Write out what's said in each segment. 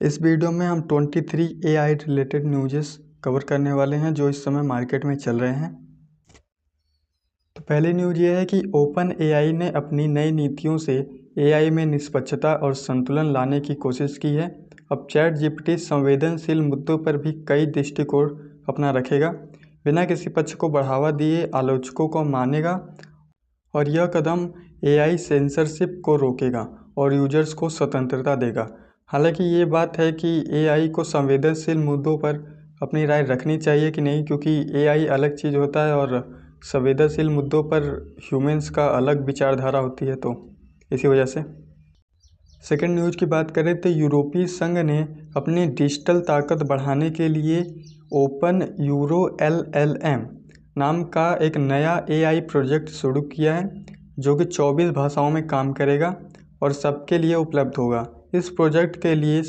इस वीडियो में हम 23 एआई रिलेटेड न्यूज़ कवर करने वाले हैं जो इस समय मार्केट में चल रहे हैं। तो पहली न्यूज़ ये है कि ओपन एआई ने अपनी नई नीतियों से एआई में निष्पक्षता और संतुलन लाने की कोशिश की है। अब चैट जीपीटी संवेदनशील मुद्दों पर भी कई दृष्टिकोण अपना रखेगा, बिना किसी पक्ष को बढ़ावा दिए आलोचकों को मानेगा, और यह कदम एआई सेंसरशिप को रोकेगा और यूजर्स को स्वतंत्रता देगा। हालांकि ये बात है कि एआई को संवेदनशील मुद्दों पर अपनी राय रखनी चाहिए कि नहीं, क्योंकि एआई अलग चीज़ होता है और संवेदनशील मुद्दों पर ह्यूमंस का अलग विचारधारा होती है, तो इसी वजह से। सेकेंड न्यूज़ की बात करें तो यूरोपीय संघ ने अपनी डिजिटल ताकत बढ़ाने के लिए ओपन यूरो LLM नाम का एक नया एआई प्रोजेक्ट शुरू किया है, जो कि 24 भाषाओं में काम करेगा और सबके लिए उपलब्ध होगा। इस प्रोजेक्ट के लिए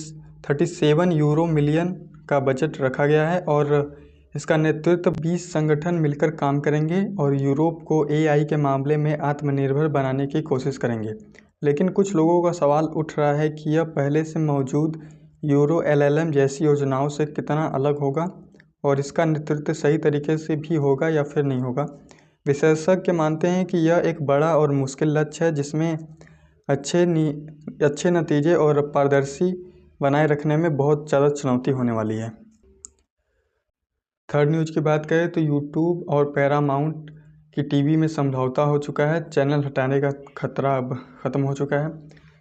37 यूरो मिलियन का बजट रखा गया है और इसका नेतृत्व 20 संगठन मिलकर काम करेंगे और यूरोप को एआई के मामले में आत्मनिर्भर बनाने की कोशिश करेंगे। लेकिन कुछ लोगों का सवाल उठ रहा है कि यह पहले से मौजूद यूरो LLM जैसी योजनाओं से कितना अलग होगा और इसका नेतृत्व सही तरीके से भी होगा या फिर नहीं होगा। विशेषज्ञ मानते हैं कि यह एक बड़ा और मुश्किल लक्ष्य है जिसमें अच्छे नतीजे और पारदर्शी बनाए रखने में बहुत ज़्यादा चुनौती होने वाली है। थर्ड न्यूज़ की बात करें तो यूट्यूब और पैरामाउंट की टीवी में समझौता हो चुका है। चैनल हटाने का खतरा अब ख़त्म हो चुका है।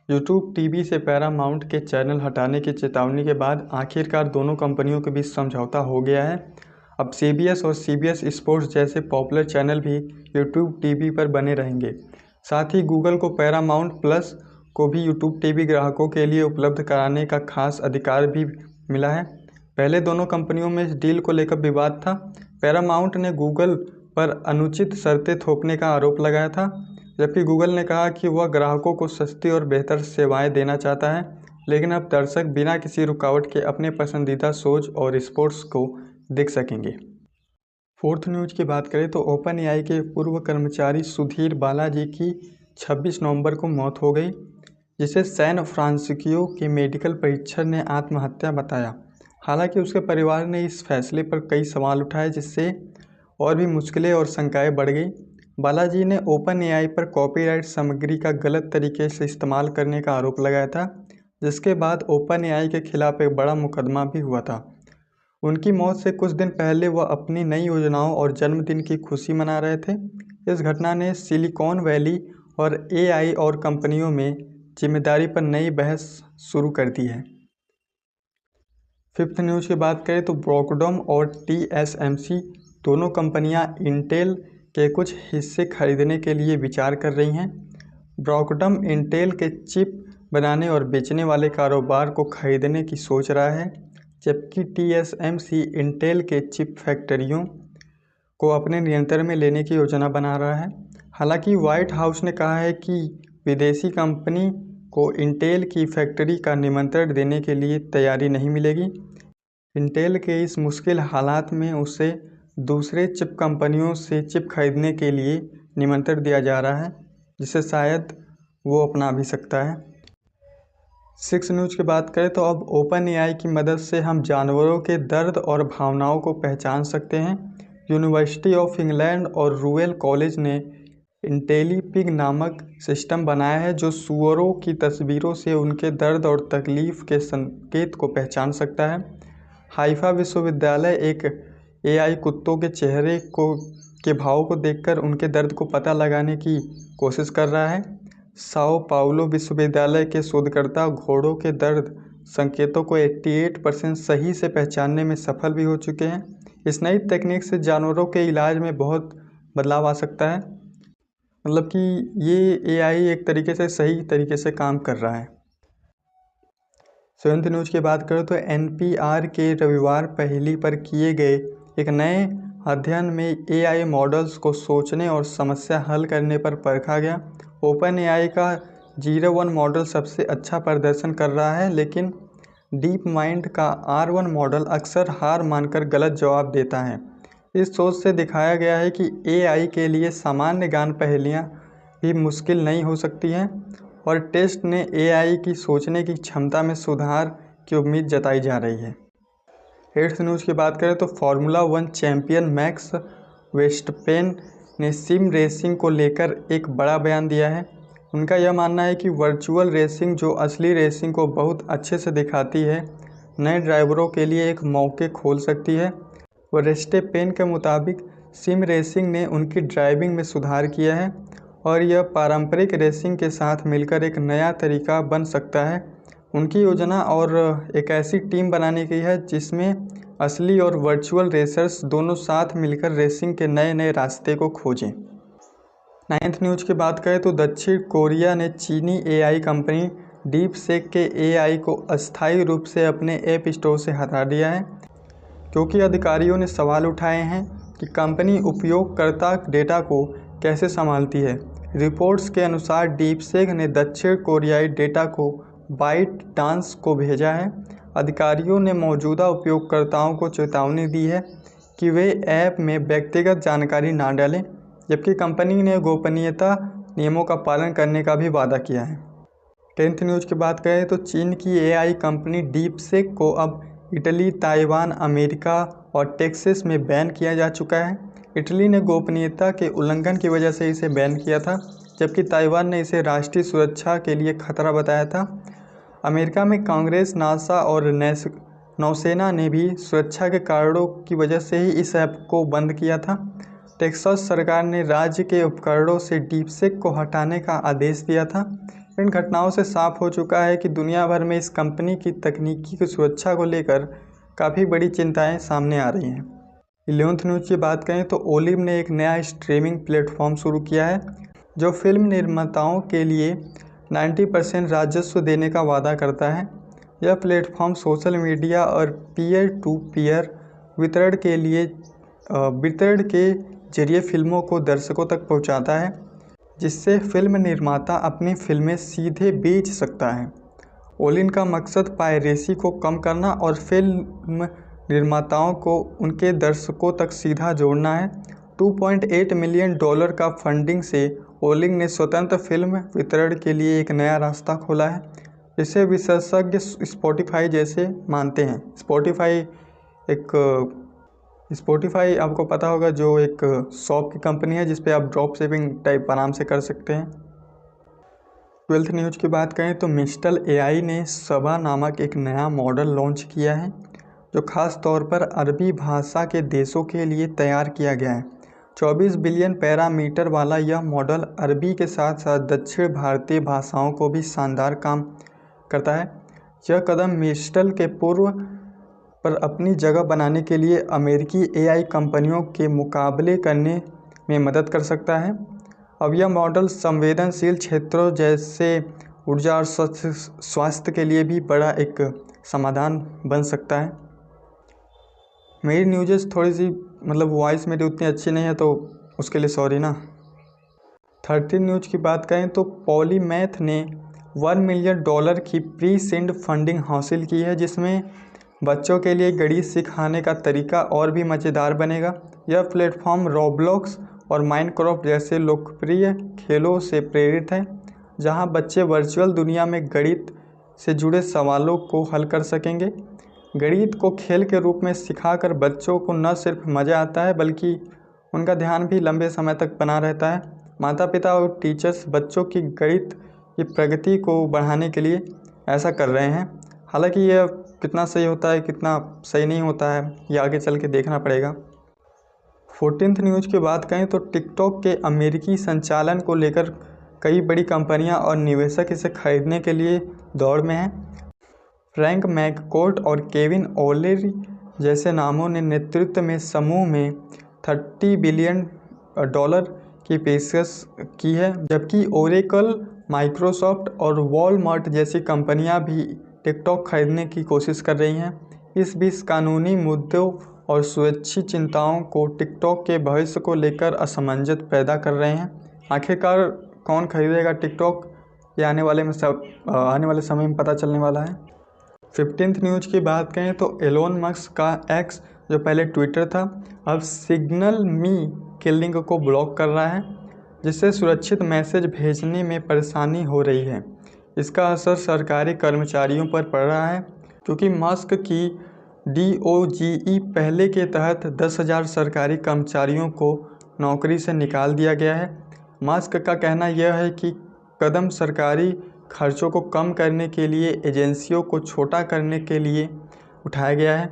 यूट्यूब टीवी से पैरामाउंट के चैनल हटाने की चेतावनी के बाद आखिरकार दोनों कंपनियों के बीच समझौता हो गया है। अब CBS और CBS स्पोर्ट्स जैसे पॉपुलर चैनल भी यूट्यूब टीवी पर बने रहेंगे। साथ ही गूगल को पैरामाउंट प्लस को भी यूट्यूब टीवी ग्राहकों के लिए उपलब्ध कराने का खास अधिकार भी मिला है। पहले दोनों कंपनियों में इस डील को लेकर विवाद था। पैरामाउंट ने गूगल पर अनुचित शर्तें थोपने का आरोप लगाया था, जबकि गूगल ने कहा कि वह ग्राहकों को सस्ती और बेहतर सेवाएं देना चाहता है। लेकिन अब दर्शक बिना किसी रुकावट के अपने पसंदीदा शोज और स्पोर्ट्स को देख सकेंगे। फोर्थ न्यूज़ की बात करें तो ओपन एआई के पूर्व कर्मचारी सुधीर बालाजी की 26 नवंबर को मौत हो गई, जिसे सैन फ्रांसिस्को के मेडिकल परीक्षक ने आत्महत्या बताया। हालांकि उसके परिवार ने इस फैसले पर कई सवाल उठाए, जिससे और भी मुश्किलें और शंकाएं बढ़ गई। बालाजी ने ओपन एआई पर कॉपीराइट सामग्री का गलत तरीके से इस्तेमाल करने का आरोप लगाया था, जिसके बाद ओपन एआई के खिलाफ एक बड़ा मुकदमा भी हुआ था। उनकी मौत से कुछ दिन पहले वह अपनी नई योजनाओं और जन्मदिन की खुशी मना रहे थे। इस घटना ने सिलिकॉन वैली और एआई और कंपनियों में जिम्मेदारी पर नई बहस शुरू कर दी है। फिफ्थ न्यूज़ की बात करें तो ब्रॉडकॉम और TSMC दोनों कंपनियां इंटेल के कुछ हिस्से खरीदने के लिए विचार कर रही हैं। ब्रॉडकॉम इंटेल के चिप बनाने और बेचने वाले कारोबार को खरीदने की सोच रहा है, जबकि TSMC इंटेल के चिप फैक्ट्रियों को अपने नियंत्रण में लेने की योजना बना रहा है। हालांकि व्हाइट हाउस ने कहा है कि विदेशी कंपनी को इंटेल की फैक्ट्री का निमंत्रण देने के लिए तैयारी नहीं मिलेगी। इंटेल के इस मुश्किल हालात में उसे दूसरे चिप कंपनियों से चिप खरीदने के लिए निमंत्रण दिया जा रहा है, जिसे शायद वो अपना भी सकता है। सिक्स न्यूज़ की बात करें तो अब ओपन एआई की मदद से हम जानवरों के दर्द और भावनाओं को पहचान सकते हैं। यूनिवर्सिटी ऑफ इंग्लैंड और रूएल कॉलेज ने इंटेलीपिग नामक सिस्टम बनाया है, जो सूअरों की तस्वीरों से उनके दर्द और तकलीफ के संकेत को पहचान सकता है। हाइफा विश्वविद्यालय एक एआई कुत्तों के चेहरे के भाव को देखकर उनके दर्द को पता लगाने की कोशिश कर रहा है। साओ पाउलो विश्वविद्यालय के शोधकर्ता घोड़ों के दर्द संकेतों को 88% सही से पहचानने में सफल भी हो चुके हैं। इस नई तकनीक से जानवरों के इलाज में बहुत बदलाव आ सकता है, मतलब कि ये एआई एक तरीके से सही तरीके से काम कर रहा है। सेवंथ न्यूज़ की बात करें तो NPR के रविवार पहली पर किए गए एक नए अध्ययन में एआई मॉडल्स को सोचने और समस्या हल करने पर परखा गया। ओपन एआई का 01 मॉडल सबसे अच्छा प्रदर्शन कर रहा है, लेकिन डीप माइंड का R1 मॉडल अक्सर हार मानकर गलत जवाब देता है। इस शोध से दिखाया गया है कि एआई के लिए सामान्य ज्ञान पहेलियाँ भी मुश्किल नहीं हो सकती हैं, और टेस्ट ने एआई की सोचने की क्षमता में सुधार की उम्मीद जताई जा रही है। 8th न्यूज़ की बात करें तो फार्मूला 1 चैंपियन मैक्स वेस्टपेन ने सिम रेसिंग को लेकर एक बड़ा बयान दिया है। उनका यह मानना है कि वर्चुअल रेसिंग जो असली रेसिंग को बहुत अच्छे से दिखाती है, नए ड्राइवरों के लिए एक मौके खोल सकती है। वर्स्टेपेन के मुताबिक सिम रेसिंग ने उनकी ड्राइविंग में सुधार किया है और यह पारंपरिक रेसिंग के साथ मिलकर एक नया तरीका बन सकता है। उनकी योजना और एक ऐसी टीम बनाने की है जिसमें असली और वर्चुअल रेसर्स दोनों साथ मिलकर रेसिंग के नए नए रास्ते को खोजें। 9th न्यूज़ की बात करें तो दक्षिण कोरिया ने चीनी एआई कंपनी डीपसेक के एआई को अस्थायी रूप से अपने ऐप स्टोर से हटा दिया है, क्योंकि अधिकारियों ने सवाल उठाए हैं कि कंपनी उपयोगकर्ता डेटा को कैसे संभालती है। रिपोर्ट्स के अनुसार डीपसेक ने दक्षिण कोरियाई डेटा को बाइट डांस को भेजा है। अधिकारियों ने मौजूदा उपयोगकर्ताओं को चेतावनी दी है कि वे ऐप में व्यक्तिगत जानकारी ना डालें, जबकि कंपनी ने गोपनीयता नियमों का पालन करने का भी वादा किया है। 10th न्यूज़ की बात करें तो चीन की एआई कंपनी डीपसेक को अब इटली, ताइवान, अमेरिका और टेक्सास में बैन किया जा चुका है। इटली ने गोपनीयता के उल्लंघन की वजह से इसे बैन किया था, जबकि ताइवान ने इसे राष्ट्रीय सुरक्षा के लिए खतरा बताया था। अमेरिका में कांग्रेस, नासा और नौसेना ने भी सुरक्षा के कारणों की वजह से ही इस ऐप को बंद किया था। टेक्सास सरकार ने राज्य के उपकरणों से डीपसेक को हटाने का आदेश दिया था। इन घटनाओं से साफ हो चुका है कि दुनिया भर में इस कंपनी की तकनीकी की सुरक्षा को लेकर काफ़ी बड़ी चिंताएं सामने आ रही हैं। 11th न्यूज़ की बात करें तो ओलिव ने एक नया स्ट्रीमिंग प्लेटफॉर्म शुरू किया है जो फिल्म निर्माताओं के लिए 90% राजस्व देने का वादा करता है। यह प्लेटफॉर्म सोशल मीडिया और पीयर टू पीयर वितरण के जरिए फिल्मों को दर्शकों तक पहुंचाता है, जिससे फिल्म निर्माता अपनी फिल्में सीधे बेच सकता है। ओलिन का मकसद पायरेसी को कम करना और फिल्म निर्माताओं को उनके दर्शकों तक सीधा जोड़ना है। $2.8 मिलियन का फंडिंग से ओलिन ने स्वतंत्र फिल्म वितरण के लिए एक नया रास्ता खोला है, जिसे विशेषज्ञ स्पॉटिफाई जैसे मानते हैं। स्पॉटिफाई आपको पता होगा, जो एक शॉप की कंपनी है जिस पे आप ड्रॉप शिपिंग टाइप आराम से कर सकते हैं। 12th न्यूज़ की बात करें तो मिस्टल एआई ने सबा नामक एक नया मॉडल लॉन्च किया है, जो खास तौर पर अरबी भाषा के देशों के लिए तैयार किया गया है। 24 बिलियन पैरामीटर वाला यह मॉडल अरबी के साथ साथ दक्षिण भारतीय भाषाओं को भी शानदार काम करता है। यह कदम मिस्टल के पूर्व पर अपनी जगह बनाने के लिए अमेरिकी एआई कंपनियों के मुकाबले करने में मदद कर सकता है। अब यह मॉडल संवेदनशील क्षेत्रों जैसे ऊर्जा और स्वास्थ्य के लिए भी बड़ा एक समाधान बन सकता है। मेरी न्यूज़ थोड़ी सी वॉइस मेरी उतनी अच्छी नहीं है, तो उसके लिए सॉरी ना। 13 न्यूज़ की बात करें तो पॉलीमैथ ने $1 मिलियन की प्री सीड फंडिंग हासिल की है, जिसमें बच्चों के लिए गणित सिखाने का तरीका और भी मज़ेदार बनेगा। यह प्लेटफॉर्म रोब्लॉक्स और माइनक्राफ्ट जैसे लोकप्रिय खेलों से प्रेरित है, जहां बच्चे वर्चुअल दुनिया में गणित से जुड़े सवालों को हल कर सकेंगे। गणित को खेल के रूप में सिखाकर बच्चों को न सिर्फ मज़ा आता है, बल्कि उनका ध्यान भी लंबे समय तक बना रहता है। माता पिता और टीचर्स बच्चों की गणित की प्रगति को बढ़ाने के लिए ऐसा कर रहे हैं। हालांकि यह कितना सही होता है, कितना सही नहीं होता है, ये आगे चल के देखना पड़ेगा। 14th न्यूज़ की बात करें तो टिकटॉक के अमेरिकी संचालन को लेकर कई बड़ी कंपनियां और निवेशक इसे खरीदने के लिए दौड़ में हैं। फ्रैंक मैककोर्ट और केविन ओलेरी जैसे नामों ने नेतृत्व में समूह में $30 बिलियन की पेशकश की है, जबकि ओरेकल, माइक्रोसॉफ्ट और वॉलमार्ट जैसी कंपनियां भी टिकटॉक खरीदने की कोशिश कर रही हैं। इस बीच कानूनी मुद्दों और सुरक्षा चिंताओं को टिकटॉक के भविष्य को लेकर असमंजस पैदा कर रहे हैं। आखिरकार कौन खरीदेगा टिकटॉक, ये आने वाले समय में पता चलने वाला है। 15th न्यूज़ की बात करें तो एलोन मस्क का एक्स, जो पहले ट्विटर था, अब सिग्नल मी के लिंक को ब्लॉक कर रहा है, जिससे सुरक्षित मैसेज भेजने में परेशानी हो रही है। इसका असर सरकारी कर्मचारियों पर पड़ रहा है, क्योंकि मस्क की DOGE पहले के तहत 10,000 सरकारी कर्मचारियों को नौकरी से निकाल दिया गया है। मस्क का कहना यह है कि कदम सरकारी खर्चों को कम करने के लिए एजेंसियों को छोटा करने के लिए उठाया गया है।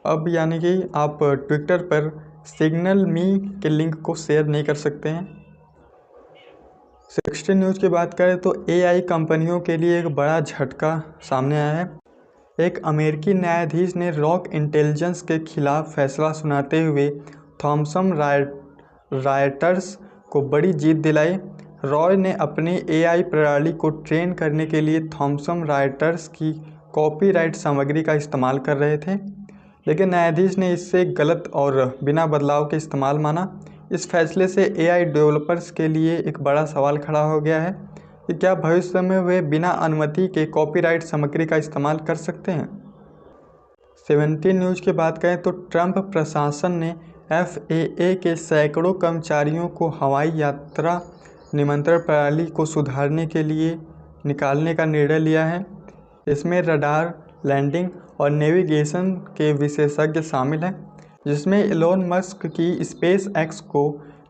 अब यानी कि आप ट्विटर पर सिग्नल मी के लिंक को शेयर नहीं कर सकते हैं। 60 न्यूज़ की बात करें तो AI कंपनियों के लिए एक बड़ा झटका सामने आया है। एक अमेरिकी न्यायाधीश ने रॉक इंटेलिजेंस के खिलाफ फैसला सुनाते हुए थॉमसन रायटर्स को बड़ी जीत दिलाई। रॉय ने अपनी AI प्रणाली को ट्रेन करने के लिए थॉमसन रायटर्स की कॉपीराइट सामग्री का इस्तेमाल कर रहे थे, लेकिन न्यायाधीश ने इसे गलत और बिना बदलाव के इस्तेमाल माना। इस फैसले से AI डेवलपर्स के लिए एक बड़ा सवाल खड़ा हो गया है कि क्या भविष्य में वे बिना अनुमति के कॉपीराइट सामग्री का इस्तेमाल कर सकते हैं। 17 न्यूज़ की बात करें तो ट्रंप प्रशासन ने FAA के सैकड़ों कर्मचारियों को हवाई यात्रा निमंत्रण प्रणाली को सुधारने के लिए निकालने का निर्णय लिया है। इसमें रडार, लैंडिंग और नेविगेशन के विशेषज्ञ शामिल हैं, जिसमें एलोन मस्क की SpaceX को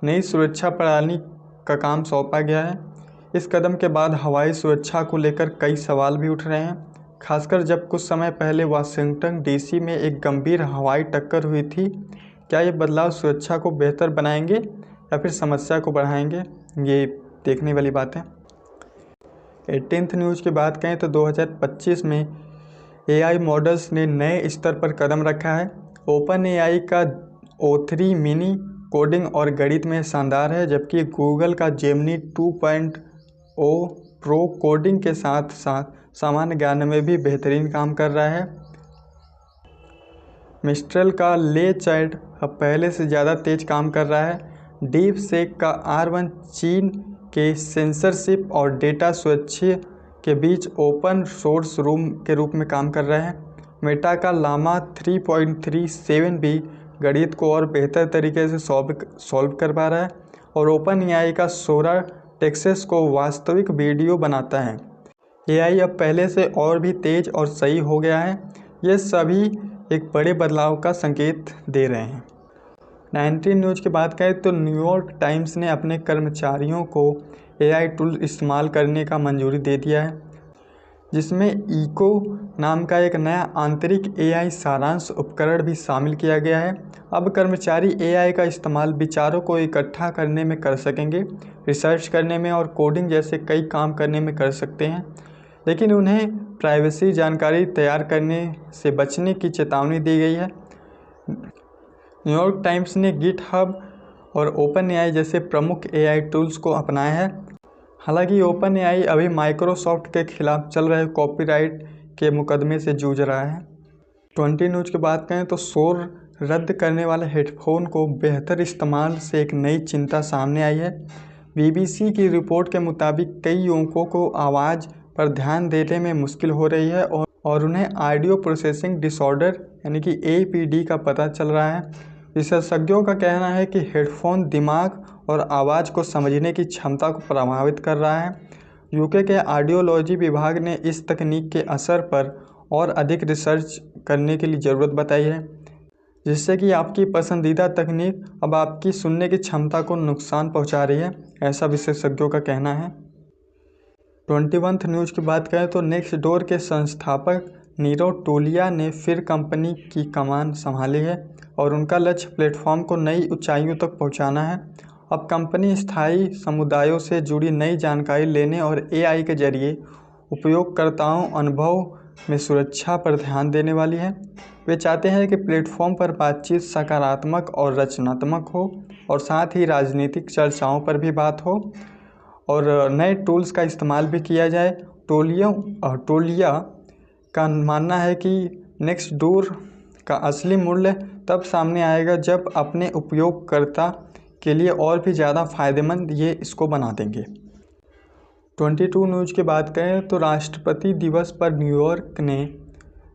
नई सुरक्षा प्रणाली का काम सौंपा गया है। इस कदम के बाद हवाई सुरक्षा को लेकर कई सवाल भी उठ रहे हैं, खासकर जब कुछ समय पहले वाशिंगटन DC में एक गंभीर हवाई टक्कर हुई थी। क्या ये बदलाव सुरक्षा को बेहतर बनाएंगे या फिर समस्या को बढ़ाएंगे, ये देखने वाली बात है। 18th न्यूज़ की बात करें तो 2025 में AI मॉडल्स ने नए स्तर पर कदम रखा है। OpenAI का O3 मिनी कोडिंग और गणित में शानदार है, जबकि गूगल का Gemini 2.0 प्रो कोडिंग के साथ साथ सामान्य ज्ञान में भी बेहतरीन काम कर रहा है। मिस्ट्रल का ले चैट अब पहले से ज़्यादा तेज काम कर रहा है। डीप सेक का R1 चीन के सेंसरशिप और डेटा सुरक्षा के बीच ओपन सोर्स के रूप में काम कर रहा है। मेटा का लामा 3.37 भी गणित को और बेहतर तरीके से सॉल्व कर पा रहा है, और OpenAI का सोरा टेक्स्ट को वास्तविक वीडियो बनाता है। AI अब पहले से और भी तेज और सही हो गया है। ये सभी एक बड़े बदलाव का संकेत दे रहे हैं। 19 न्यूज़ की बात करें तो न्यूयॉर्क टाइम्स ने अपने कर्मचारियों को AI टूल इस्तेमाल करने का मंजूरी दे दिया है, जिसमें इको नाम का एक नया आंतरिक AI सारांश उपकरण भी शामिल किया गया है। अब कर्मचारी AI का इस्तेमाल विचारों को इकट्ठा करने में कर सकेंगे, रिसर्च करने में और कोडिंग जैसे कई काम करने में कर सकते हैं, लेकिन उन्हें प्राइवेसी जानकारी तैयार करने से बचने की चेतावनी दी गई है। न्यूयॉर्क टाइम्स ने GitHub और OpenAI जैसे प्रमुख AI टूल्स को अपनाया है। हालांकि OpenAI अभी माइक्रोसॉफ्ट के खिलाफ चल रहे कॉपीराइट के मुकदमे से जूझ रहा है। 20 न्यूज़ की बात करें तो शोर रद्द करने वाले हेडफोन को बेहतर इस्तेमाल से एक नई चिंता सामने आई है। BBC की रिपोर्ट के मुताबिक कई युवकों को आवाज़ पर ध्यान देने में मुश्किल हो रही है और उन्हें ऑडियो प्रोसेसिंग डिसऑर्डर यानी कि APD का पता चल रहा है। विशेषज्ञों का कहना है कि हेडफोन दिमाग और आवाज़ को समझने की क्षमता को प्रभावित कर रहा है। UK के ऑडियोलॉजी विभाग ने इस तकनीक के असर पर और अधिक रिसर्च करने की ज़रूरत बताई है, जिससे कि आपकी पसंदीदा तकनीक अब आपकी सुनने की क्षमता को नुकसान पहुंचा रही है, ऐसा विशेषज्ञों का कहना है। 21th न्यूज़ की बात करें तो नेक्स्टडोर के संस्थापक नीरव टोलिया ने फिर कंपनी की कमान संभाली है और उनका लक्ष्य प्लेटफॉर्म को नई ऊंचाइयों तक पहुंचाना है। अब कंपनी स्थायी समुदायों से जुड़ी नई जानकारी लेने और AI के जरिए उपयोगकर्ताओं अनुभव में सुरक्षा पर ध्यान देने वाली है। वे चाहते हैं कि प्लेटफॉर्म पर बातचीत सकारात्मक और रचनात्मक हो और साथ ही राजनीतिक चर्चाओं पर भी बात हो और नए टूल्स का इस्तेमाल भी किया जाए। टोलिया का मानना है कि नेक्स्टडोर का असली मूल्य तब सामने आएगा जब अपने उपयोगकर्ता के लिए और भी ज़्यादा फ़ायदेमंद ये इसको बना देंगे। 22 न्यूज़ की बात करें तो राष्ट्रपति दिवस पर न्यूयॉर्क ने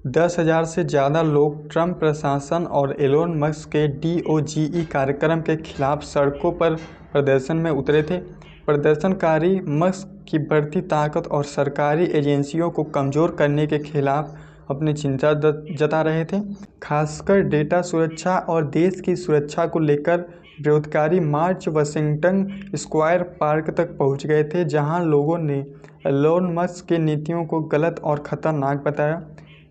10,000 से ज़्यादा लोग ट्रंप प्रशासन और एलोन मस्क के DOGE कार्यक्रम के खिलाफ सड़कों पर प्रदर्शन में उतरे थे। प्रदर्शनकारी मस्क की बढ़ती ताकत और सरकारी एजेंसियों को कमज़ोर करने के खिलाफ अपनी चिंता जता रहे थे। खासकर डेटा सुरक्षा और देश की सुरक्षा को लेकर विरोधकारी मार्च वाशिंगटन स्क्वायर पार्क तक पहुंच गए थे, जहां लोगों ने एलोन मस्क की नीतियों को गलत और खतरनाक बताया।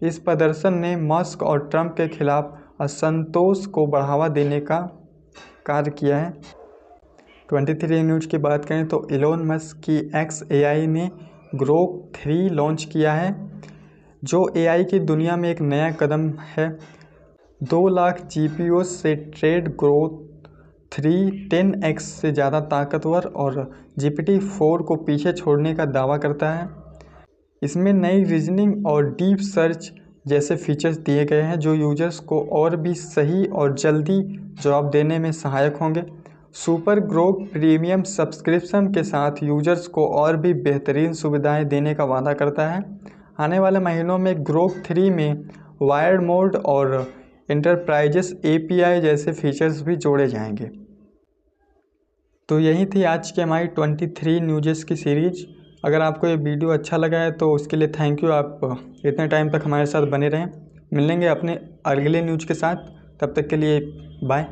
इस प्रदर्शन ने मस्क और ट्रंप के खिलाफ असंतोष को बढ़ावा देने का कार्य किया है। 23 न्यूज़ की बात करें तो एलोन मस्क की XAI ने ग्रोक 3 लॉन्च किया है, जो AI की दुनिया में एक नया कदम है। 2 लाख GPU से ट्रेड ग्रोक 3 10x से ज़्यादा ताकतवर और GPT-4 को पीछे छोड़ने का दावा करता है। इसमें नई रीजनिंग और डीप सर्च जैसे फीचर्स दिए गए हैं, जो यूजर्स को और भी सही और जल्दी जवाब देने में सहायक होंगे। सुपर ग्रोक प्रीमियम सब्सक्रिप्शन के साथ यूजर्स को और भी बेहतरीन सुविधाएं देने का वादा करता है। आने वाले महीनों में ग्रोक 3 में वायर्ड मोड और एंटरप्राइजेस API जैसे फीचर्स भी जोड़े जाएंगे। तो यही थी आज की हमारी 23 न्यूज़ की सीरीज। अगर आपको ये वीडियो अच्छा लगा है तो उसके लिए थैंक यू। आप इतने टाइम तक हमारे साथ बने रहें। मिलेंगे अपने अगले न्यूज़ के साथ, तब तक के लिए बाय।